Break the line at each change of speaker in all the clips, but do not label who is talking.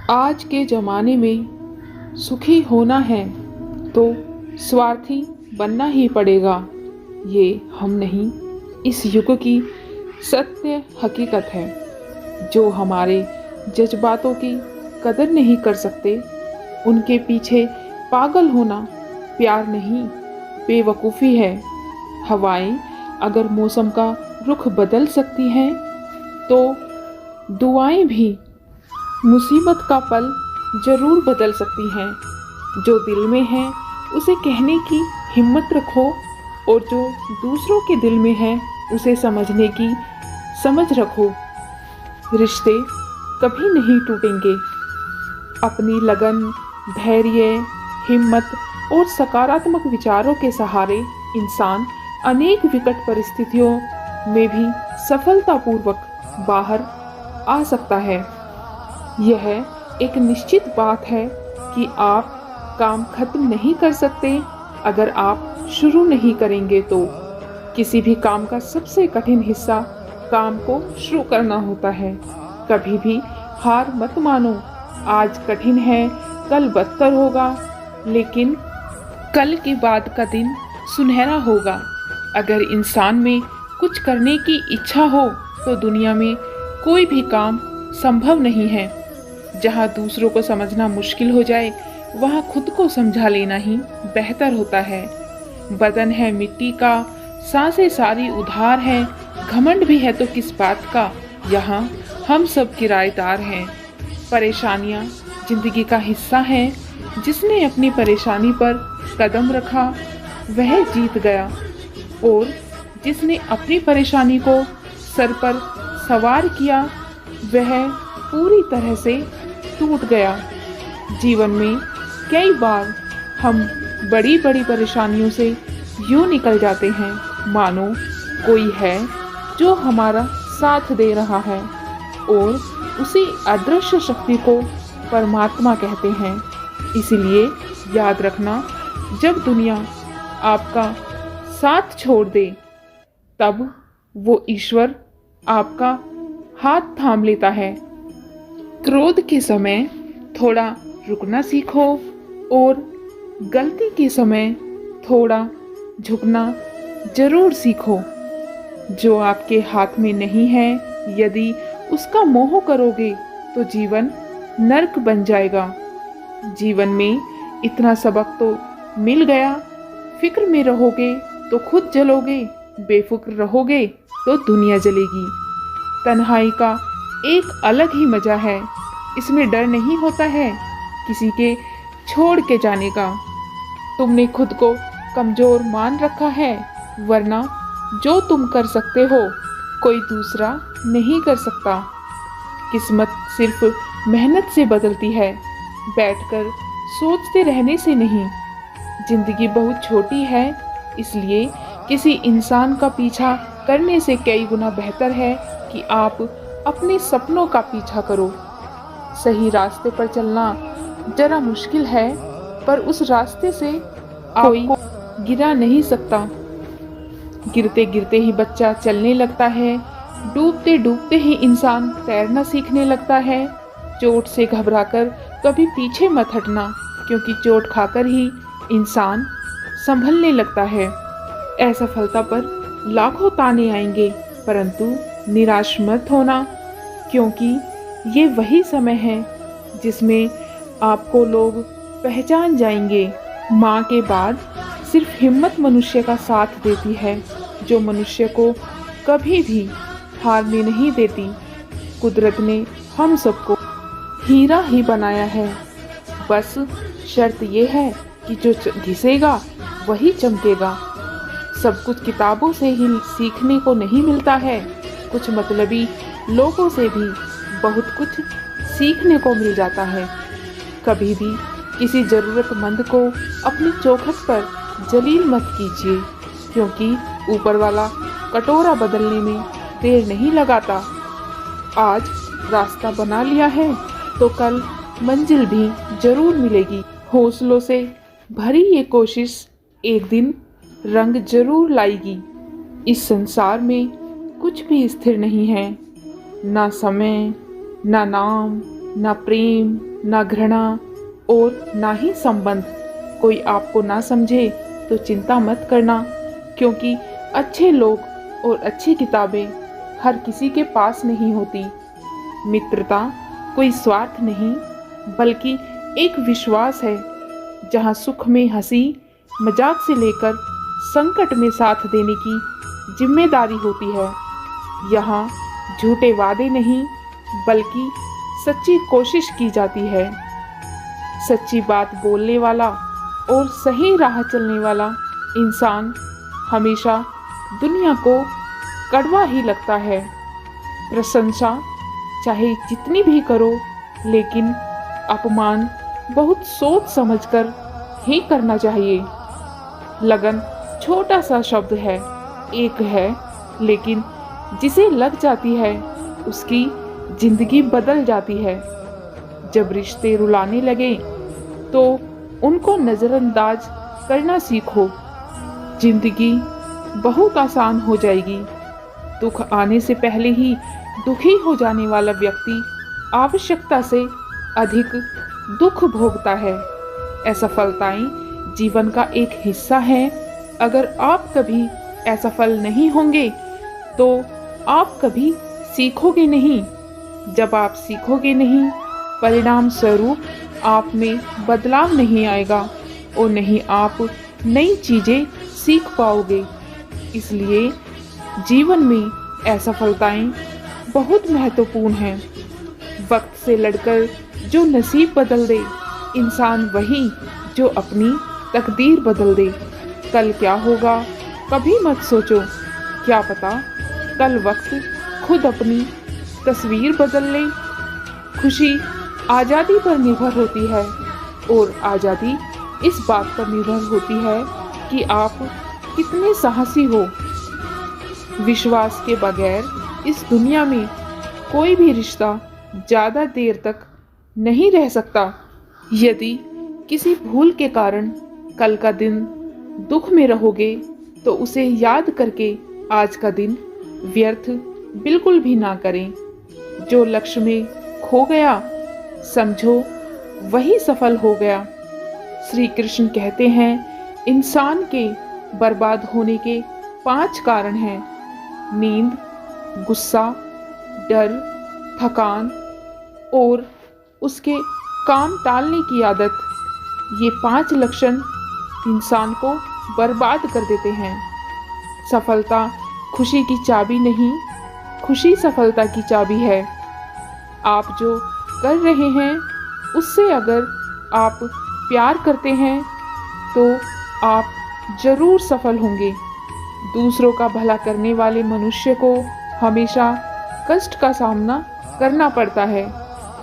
आज के ज़माने में सुखी होना है तो स्वार्थी बनना ही पड़ेगा। ये हम नहीं, इस युग की सत्य हकीकत है। जो हमारे जज्बातों की कदर नहीं कर सकते, उनके पीछे पागल होना प्यार नहीं, बेवकूफ़ी है। हवाएं अगर मौसम का रुख बदल सकती हैं, तो दुआएं भी मुसीबत का पल जरूर बदल सकती हैं। जो दिल में है उसे कहने की हिम्मत रखो, और जो दूसरों के दिल में है उसे समझने की समझ रखो। रिश्ते कभी नहीं टूटेंगे। अपनी लगन, धैर्य, हिम्मत और सकारात्मक विचारों के सहारे इंसान अनेक विकट परिस्थितियों में भी सफलतापूर्वक बाहर आ सकता है। यह एक निश्चित बात है कि आप काम खत्म नहीं कर सकते अगर आप शुरू नहीं करेंगे तो। किसी भी काम का सबसे कठिन हिस्सा काम को शुरू करना होता है। कभी भी हार मत मानो। आज कठिन है, कल बदतर होगा, लेकिन कल के बाद का दिन सुनहरा होगा। अगर इंसान में कुछ करने की इच्छा हो तो दुनिया में कोई भी काम संभव नहीं है। जहाँ दूसरों को समझना मुश्किल हो जाए, वहाँ खुद को समझा लेना ही बेहतर होता है। बदन है मिट्टी का, सांसें सारी उधार हैं, घमंड भी है तो किस बात का, यहाँ हम सब किराएदार हैं। परेशानियाँ जिंदगी का हिस्सा हैं। जिसने अपनी परेशानी पर कदम रखा वह जीत गया, और जिसने अपनी परेशानी को सर पर सवार किया वह पूरी तरह से टूट गया। जीवन में कई बार हम बड़ी बड़ी परेशानियों से यूं निकल जाते हैं मानो कोई है जो हमारा साथ दे रहा है, और उसी अदृश्य शक्ति को परमात्मा कहते हैं। इसलिए याद रखना, जब दुनिया आपका साथ छोड़ दे, तब वो ईश्वर आपका हाथ थाम लेता है। क्रोध के समय थोड़ा रुकना सीखो, और गलती के समय थोड़ा झुकना जरूर सीखो। जो आपके हाथ में नहीं है, यदि उसका मोह करोगे तो जीवन नर्क बन जाएगा। जीवन में इतना सबक तो मिल गया। फिक्र में रहोगे तो खुद जलोगे, बेफिक्र रहोगे तो दुनिया जलेगी। तन्हाई का एक अलग ही मजा है। इसमें डर नहीं होता है किसी के छोड़ के जाने का। तुमने खुद को कमजोर मान रखा है, वरना जो तुम कर सकते हो कोई दूसरा नहीं कर सकता। किस्मत सिर्फ मेहनत से बदलती है, बैठकर सोचते रहने से नहीं। जिंदगी बहुत छोटी है, इसलिए किसी इंसान का पीछा करने से कई गुना बेहतर है कि आप अपने सपनों का पीछा करो। सही रास्ते पर चलना जरा मुश्किल है, पर उस रास्ते से कोई गिरा नहीं सकता। गिरते गिरते ही बच्चा चलने लगता है, डूबते डूबते ही इंसान तैरना सीखने लगता है। चोट से घबराकर कभी पीछे मत हटना, क्योंकि चोट खाकर ही इंसान संभलने लगता है। असफलता पर लाखों ताने आएंगे, परंतु निराश मत होना, क्योंकि ये वही समय है जिसमें आपको लोग पहचान जाएंगे। माँ के बाद सिर्फ हिम्मत मनुष्य का साथ देती है, जो मनुष्य को कभी भी हारने नहीं देती। कुदरत ने हम सबको हीरा ही बनाया है, बस शर्त ये है कि जो घिसेगा वही चमकेगा। सब कुछ किताबों से ही सीखने को नहीं मिलता है, कुछ मतलबी लोगों से भी बहुत कुछ सीखने को मिल जाता है। कभी भी किसी ज़रूरतमंद को अपनी चौखट पर जलील मत कीजिए, क्योंकि ऊपर वाला कटोरा बदलने में देर नहीं लगाता। आज रास्ता बना लिया है तो कल मंजिल भी जरूर मिलेगी। हौसलों से भरी ये कोशिश एक दिन रंग जरूर लाएगी। इस संसार में कुछ भी स्थिर नहीं है, ना समय, ना नाम, ना प्रेम, ना घृणा और ना ही संबंध। कोई आपको ना समझे तो चिंता मत करना, क्योंकि अच्छे लोग और अच्छी किताबें हर किसी के पास नहीं होती। मित्रता कोई स्वार्थ नहीं, बल्कि एक विश्वास है, जहाँ सुख में हंसी मजाक से लेकर संकट में साथ देने की जिम्मेदारी होती है। यहाँ झूठे वादे नहीं, बल्कि सच्ची कोशिश की जाती है। सच्ची बात बोलने वाला और सही राह चलने वाला इंसान हमेशा दुनिया को कड़वा ही लगता है। प्रशंसा चाहे जितनी भी करो, लेकिन अपमान बहुत सोच समझकर ही करना चाहिए। लगन छोटा सा शब्द है, एक है, लेकिन जिसे लग जाती है उसकी जिंदगी बदल जाती है। जब रिश्ते रुलाने लगे तो उनको नज़रअंदाज करना सीखो। जिंदगी बहुत आसान हो जाएगी। दुख आने से पहले ही दुखी हो जाने वाला व्यक्ति आवश्यकता से अधिक दुख भोगता है। असफलताएं जीवन का एक हिस्सा है। अगर आप कभी असफल नहीं होंगे तो आप कभी सीखोगे नहीं। जब आप सीखोगे नहीं, परिणाम स्वरूप आप में बदलाव नहीं आएगा और नहीं आप नई चीजें सीख पाओगे। इसलिए जीवन में असफलताएं बहुत महत्वपूर्ण हैं। वक्त से लड़कर जो नसीब बदल दे, इंसान वही जो अपनी तकदीर बदल दे। कल क्या होगा कभी मत सोचो, क्या पता कल वक्त खुद अपनी तस्वीर बदल ले। खुशी आज़ादी पर निर्भर होती है और आज़ादी इस बात पर निर्भर होती है कि आप कितने साहसी हो। विश्वास के बगैर इस दुनिया में कोई भी रिश्ता ज़्यादा देर तक नहीं रह सकता। यदि किसी भूल के कारण कल का दिन दुख में रहोगे तो उसे याद करके आज का दिन व्यर्थ बिल्कुल भी ना करें। जो लक्ष्य में खो गया समझो वही सफल हो गया। श्री कृष्ण कहते हैं, इंसान के बर्बाद होने के 5 कारण हैं: नींद, गुस्सा, डर, थकान और उसके काम टालने की आदत। ये 5 लक्षण इंसान को बर्बाद कर देते हैं। सफलता खुशी की चाबी नहीं, खुशी सफलता की चाबी है। आप जो कर रहे हैं उससे अगर आप प्यार करते हैं तो आप जरूर सफल होंगे। दूसरों का भला करने वाले मनुष्य को हमेशा कष्ट का सामना करना पड़ता है,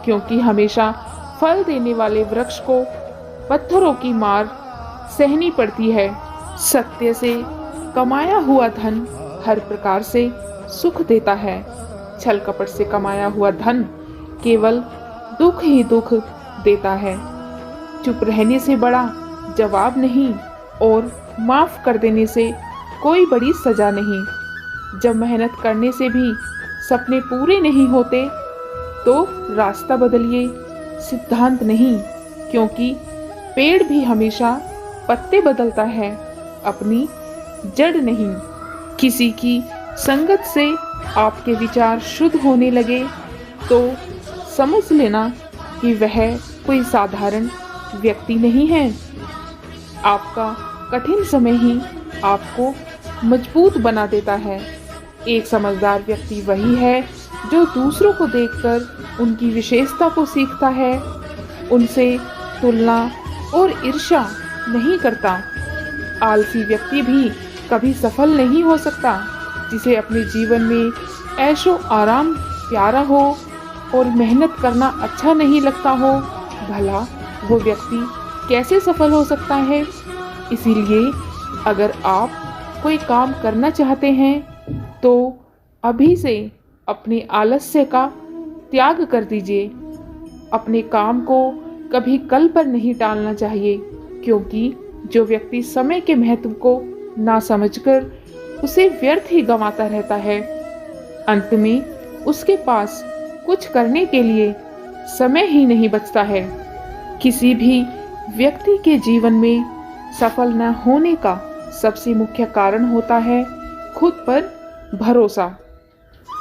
क्योंकि हमेशा फल देने वाले वृक्ष को पत्थरों की मार सहनी पड़ती है। सत्य से कमाया हुआ धन हर प्रकार से सुख देता है। छल कपट से कमाया हुआ धन केवल दुख ही दुख देता है। चुप रहने से बड़ा जवाब नहीं और माफ कर देने से कोई बड़ी सजा नहीं। जब मेहनत करने से भी सपने पूरे नहीं होते तो रास्ता बदलिए, सिद्धांत नहीं, क्योंकि पेड़ भी हमेशा पत्ते बदलता है, अपनी जड़ नहीं। किसी की संगत से आपके विचार शुद्ध होने लगे तो समझ लेना कि वह कोई साधारण व्यक्ति नहीं है। आपका कठिन समय ही आपको मजबूत बना देता है। एक समझदार व्यक्ति वही है जो दूसरों को देखकर उनकी विशेषता को सीखता है, उनसे तुलना और ईर्ष्या नहीं करता। आलसी व्यक्ति भी कभी सफल नहीं हो सकता। जिसे अपने जीवन में ऐशो आराम प्यारा हो और मेहनत करना अच्छा नहीं लगता हो, भला वो व्यक्ति कैसे सफल हो सकता है। इसीलिए अगर आप कोई काम करना चाहते हैं तो अभी से अपने आलस्य का त्याग कर दीजिए। अपने काम को कभी कल पर नहीं टालना चाहिए, क्योंकि जो व्यक्ति समय के महत्व को ना समझकर उसे व्यर्थ ही गंवाता रहता है, अंत में उसके पास कुछ करने के लिए समय ही नहीं बचता है। किसी भी व्यक्ति के जीवन में सफल न होने का सबसे मुख्य कारण होता है खुद पर भरोसा।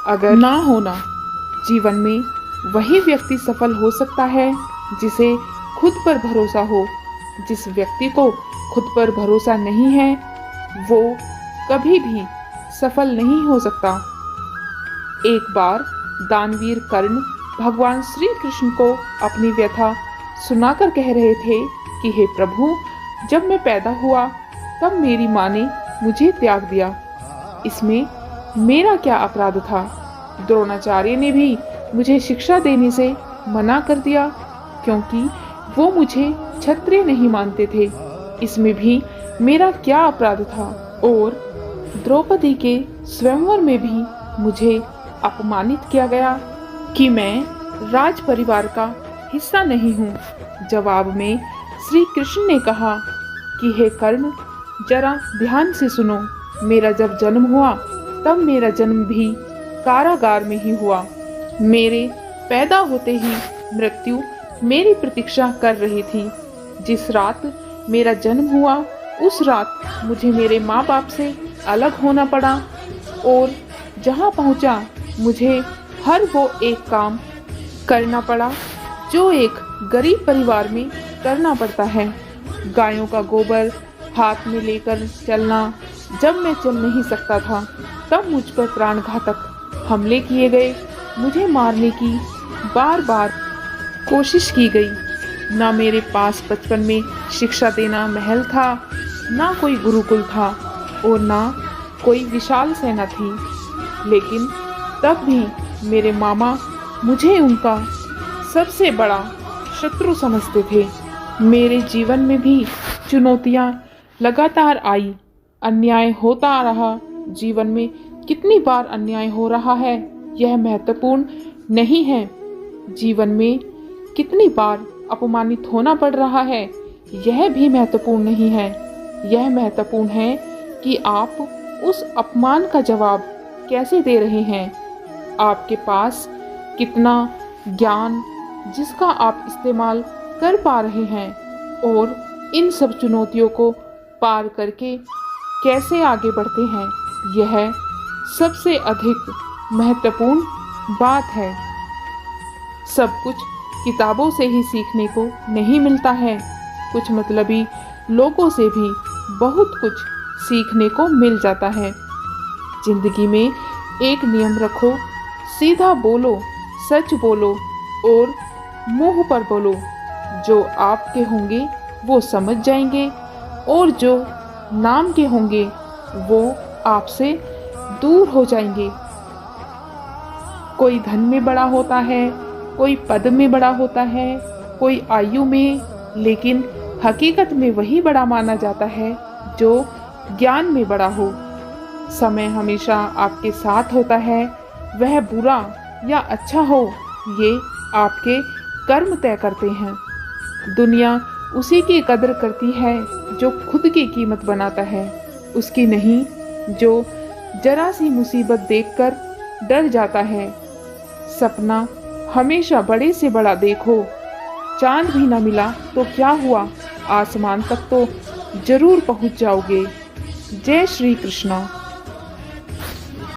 अगर ना होना जीवन में, वही व्यक्ति सफल हो सकता है जिसे खुद पर भरोसा हो। जिस व्यक्ति को खुद पर भरोसा नहीं है वो कभी भी सफल नहीं हो सकता। एक बार दानवीर कर्ण भगवान श्री कृष्ण को अपनी व्यथा सुनाकर कह रहे थे कि हे प्रभु, जब मैं पैदा हुआ तब मेरी माँ ने मुझे त्याग दिया। इसमें मेरा क्या अपराध था? द्रोणाचार्य ने भी मुझे शिक्षा देने से मना कर दिया क्योंकि वो मुझे क्षत्रिय नहीं मानते थे। इसमें भी मेरा क्या अपराध था? और द्रौपदी के स्वयंवर में भी मुझे अपमानित किया गया कि मैं राज परिवार का हिस्सा नहीं हूँ। जवाब में श्री कृष्ण ने कहा कि हे कर्ण, जरा ध्यान से सुनो। मेरा जब जन्म हुआ तब मेरा जन्म भी कारागार में ही हुआ। मेरे पैदा होते ही मृत्यु मेरी प्रतीक्षा कर रही थी। जिस रात मेरा जन्म हुआ उस रात मुझे मेरे माँ बाप से अलग होना पड़ा और जहाँ पहुँचा मुझे हर वो एक काम करना पड़ा जो एक गरीब परिवार में करना पड़ता है। गायों का गोबर हाथ में लेकर चलना। जब मैं चल नहीं सकता था तब मुझ पर प्राणघातक हमले किए गए। मुझे मारने की बार बार कोशिश की गई। ना मेरे पास बचपन में शिक्षा देना महल था, ना कोई गुरुकुल था और ना कोई विशाल सेना थी। लेकिन तब भी मेरे मामा मुझे उनका सबसे बड़ा शत्रु समझते थे। मेरे जीवन में भी चुनौतियाँ लगातार आई। अन्याय होता रहा। जीवन में कितनी बार अन्याय हो रहा है यह महत्वपूर्ण नहीं है। जीवन में कितनी बार अपमानित होना पड़ रहा है यह भी महत्वपूर्ण नहीं है। यह महत्वपूर्ण है कि आप उस अपमान का जवाब कैसे दे रहे हैं। आपके पास कितना ज्ञान जिसका आप इस्तेमाल कर पा रहे हैं और इन सब चुनौतियों को पार करके कैसे आगे बढ़ते हैं, यह सबसे अधिक महत्वपूर्ण बात है। सब कुछ किताबों से ही सीखने को नहीं मिलता है। कुछ मतलबी लोगों से भी बहुत कुछ सीखने को मिल जाता है। जिंदगी में एक नियम रखो, सीधा बोलो, सच बोलो और मुंह पर बोलो। जो आपके होंगे वो समझ जाएंगे और जो नाम के होंगे वो आपसे दूर हो जाएंगे। कोई धन में बड़ा होता है, कोई पद में बड़ा होता है, कोई आयु में, लेकिन हकीकत में वही बड़ा माना जाता है जो ज्ञान में बड़ा हो। समय हमेशा आपके साथ होता है, वह बुरा या अच्छा हो ये आपके कर्म तय करते हैं। दुनिया उसी की कदर करती है जो खुद की कीमत बनाता है, उसकी नहीं जो जरा सी मुसीबत देखकर डर जाता है। सपना हमेशा बड़े से बड़ा देखो। चांद भी ना मिला तो क्या हुआ, आसमान तक तो जरूर पहुंच जाओगे। जय श्री कृष्णा।